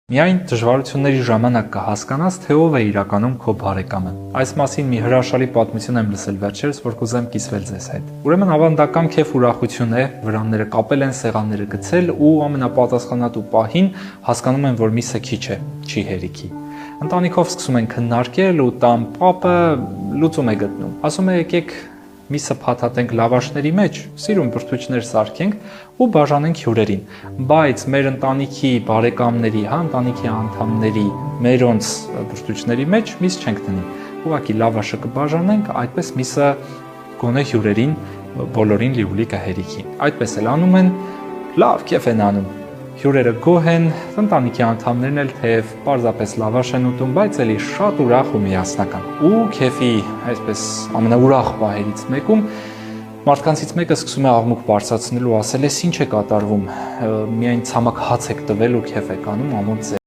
Միայն դժվարությունների ժամանակ կհասկանաս, թե ով է իրականում քո բարեկամը։ Այս մասին մի հրաշալի պատմություն եմ լսել վերջերս, որ կուզեմ կիսվել ձեզ հետ։ Ուրեմն ավանդական քեֆ ուրախություն է, վրանները կապել են, սեղանները գցել ու ամենապատասխանատու պահին հասկանում են, որ միսը քիչ է, չի հերիքի։ Ընտանիքով սկսում են քննարկել ու տան պապը լուծում է գտնում։ Ասում է եկեք միսը փաթաթենք լավաշների մեջ, սիրուն բրդուճներ սարքենք ու բաժանենք հյուրերին, բայց մեր ընտանիքի բարեկամների, ընտանիքի անդամների, մերոնց բրդուճների մեջ միս չենք դնի։ Ուղղակի լավաշը կբաժանենք, այդպես միսը գոնե հյուրերին բոլորին լիուլի կհերիքի։ Այդպես էլ անում են, լավ քեֆ են անում։ Հյուրերը գոհ են, ընտանիքի անդամներն էլ թեև պարզապես լավաշ են ուտում, բայց էլի շատ ուրախ ու միասնական։ Ու քեֆի այսպես ամենաուրախ պահերից մեկում մարդկանցից մեկը սկսում է աղմուկ բարձրացնել ու ասել է՝ ինչ է կատարվում, միայն ցամաք հաց եք տվել ու քեֆ եք անում ամոթ